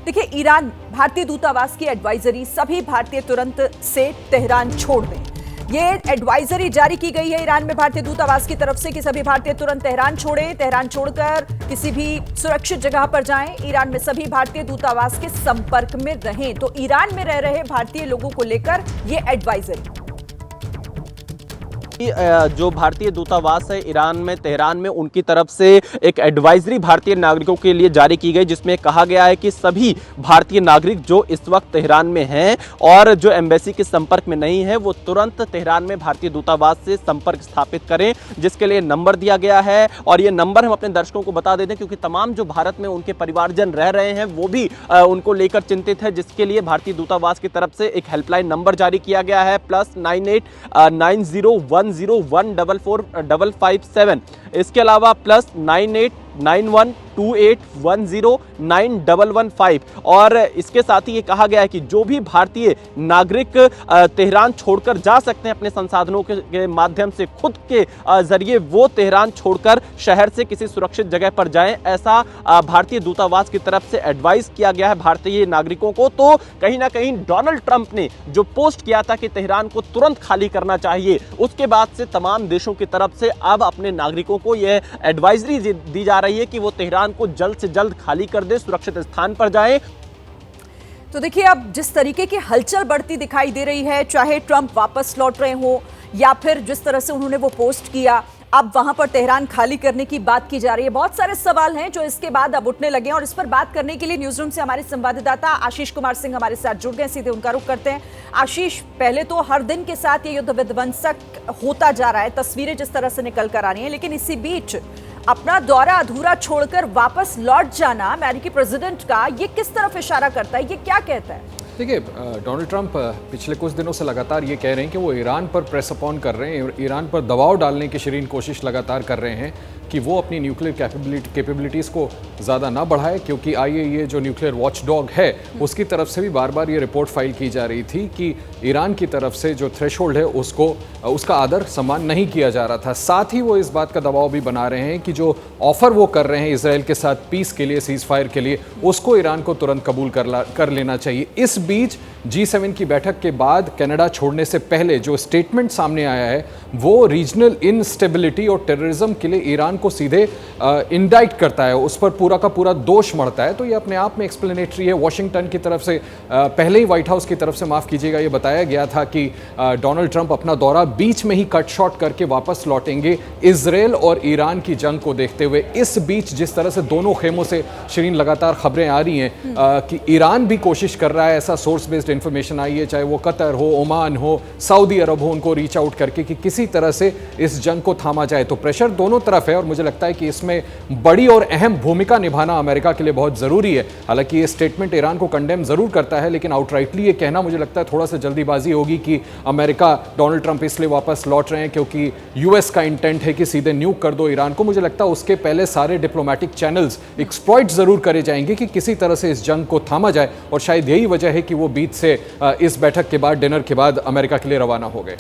देखिए, ईरान भारतीय दूतावास की एडवाइजरी, सभी भारतीय तुरंत से तेहरान छोड़ दें। ये एडवाइजरी जारी की गई है ईरान में भारतीय दूतावास की तरफ से कि सभी भारतीय तुरंत तेहरान छोड़ें, तेहरान छोड़कर किसी भी सुरक्षित जगह पर जाएं। ईरान में सभी भारतीय दूतावास के संपर्क में रहें। तो ईरान में रह रहे भारतीय लोगों को लेकर ये एडवाइजरी। जो भारतीय दूतावास है ईरान में, तेहरान में, उनकी तरफ से एक एडवाइजरी भारतीय नागरिकों के लिए जारी की गई, जिसमें कहा गया है कि सभी भारतीय नागरिक जो इस वक्त तेहरान में हैं और जो एम्बेसी के संपर्क में नहीं है, वो तुरंत तेहरान में भारतीय दूतावास से संपर्क स्थापित करें, जिसके लिए नंबर दिया गया है। और ये नंबर हम अपने दर्शकों को बता देते हैं, क्योंकि तमाम जो भारत में उनके परिवारजन रह रहे हैं वो भी उनको लेकर चिंतित है, जिसके लिए भारतीय दूतावास की तरफ से एक हेल्पलाइन नंबर जारी किया गया है, +98 9010144557। इसके अलावा +989128109115। और इसके साथ ही ये कहा गया है कि जो भी भारतीय नागरिक तेहरान छोड़कर जा सकते हैं अपने संसाधनों के माध्यम से, खुद के जरिए वो तेहरान छोड़कर शहर से किसी सुरक्षित जगह पर जाएं, ऐसा भारतीय दूतावास की तरफ से एडवाइस किया गया है भारतीय नागरिकों को। तो कहीं ना कहीं डोनाल्ड ट्रंप ने जो पोस्ट किया था कि तेहरान को तुरंत खाली करना चाहिए, उसके बाद से तमाम देशों की तरफ से अब अपने नागरिकों को यह एडवाइजरी दी जा रही है कि वो तेहरान को जल्द से जल्द खाली कर दे, सुरक्षित स्थान पर जाएं। तो देखिए, अब जिस तरीके की हलचल बढ़ती दिखाई दे रही है, चाहे ट्रंप वापस लौट रहे हो या फिर जिस तरह से उन्होंने वो पोस्ट किया, अब वहां पर तेहरान खाली करने की बात की जा रही है। बहुत सारे सवाल हैं जो इसके बाद अब उठने लगे हैं और इस पर बात करने के लिए न्यूज रूम से हमारे संवाददाता आशीष कुमार सिंह हमारे साथ जुड़ गए। सीधे उनका रुख करते हैं। आशीष, पहले तो हर दिन के साथ ये युद्ध विध्वंसक होता जा रहा है, तस्वीरें जिस तरह से निकल कर आ रही हैं, लेकिन इसी बीच अपना दौरा अधूरा छोड़कर वापस लौट जाना अमेरिकी प्रेसिडेंट का, ये किस तरफ इशारा करता है, ये क्या कहता है? देखिए, डोनाल्ड ट्रंप पिछले कुछ दिनों से लगातार ये कह रहे हैं कि वो ईरान पर प्रेस अपॉन कर रहे हैं, ईरान पर दबाव डालने की शरीन कोशिश लगातार कर रहे हैं कि वो अपनी न्यूक्लियर कैपेबिलिटीज़ को ज़्यादा ना बढ़ाए, क्योंकि IAEA जो न्यूक्लियर वॉचडॉग है उसकी तरफ से भी बार बार ये रिपोर्ट फाइल की जा रही थी कि ईरान की तरफ से जो थ्रेशोल्ड है उसका आदर सम्मान नहीं किया जा रहा था। साथ ही वो इस बात का दबाव भी बना रहे हैं कि जो ऑफर वो कर रहे हैं इसराइल के साथ पीस के लिए, सीज फायर के लिए, उसको ईरान को तुरंत कबूल कर लेना चाहिए। इस बीच G7 की बैठक के बाद कनाडा छोड़ने से पहले जो स्टेटमेंट सामने आया है वो रीजनल इनस्टेबिलिटी और टेररिज्म के लिए ईरान को सीधे इंडाइट करता है, उस पर पूरा का पूरा दोष मढ़ता है। तो ये अपने आप में एक्सप्लेनेटरी है। वॉशिंगटन की तरफ से पहले ही व्हाइट हाउस की तरफ से, माफ़ कीजिएगा, ये बताया गया था कि डोनाल्ड ट्रंप अपना दौरा बीच में ही कट शॉर्ट करके वापस लौटेंगे इजराइल और ईरान की जंग को देखते हुए। इस बीच जिस तरह से दोनों खेमों से शरीन लगातार खबरें आ रही हैं कि ईरान भी कोशिश कर रहा है, ऐसा सोर्स बेस्ड इंफॉर्मेशन आई है, चाहे वो कतर हो, ओमान हो, सऊदी अरब हो, उनको रीच आउट करके कि किसी तरह से इस जंग को थामा जाए। तो प्रेशर दोनों तरफ है और मुझे लगता है कि इसमें बड़ी और अहम भूमिका निभाना अमेरिका के लिए बहुत जरूरी है। हालांकि ये स्टेटमेंट ईरान को कंडेम जरूर करता है, लेकिन आउटराइटली ये कहना मुझे लगता है थोड़ा सा जल्दीबाजी होगी कि अमेरिका, डोनाल्ड ट्रंप इसलिए वापस लौट रहे हैं क्योंकि यूएस का इंटेंट है कि सीधे न्यूक कर दो ईरान को। मुझे लगता है उसके पहले सारे डिप्लोमेटिक चैनल्स एक्सप्लॉइट जरूर करे जाएंगे कि किसी तरह से इस जंग को थामा जाए, और शायद यही वजह है कि वो बीच से इस बैठक के बाद, डिनर के बाद अमेरिका के लिए रवाना हो गए।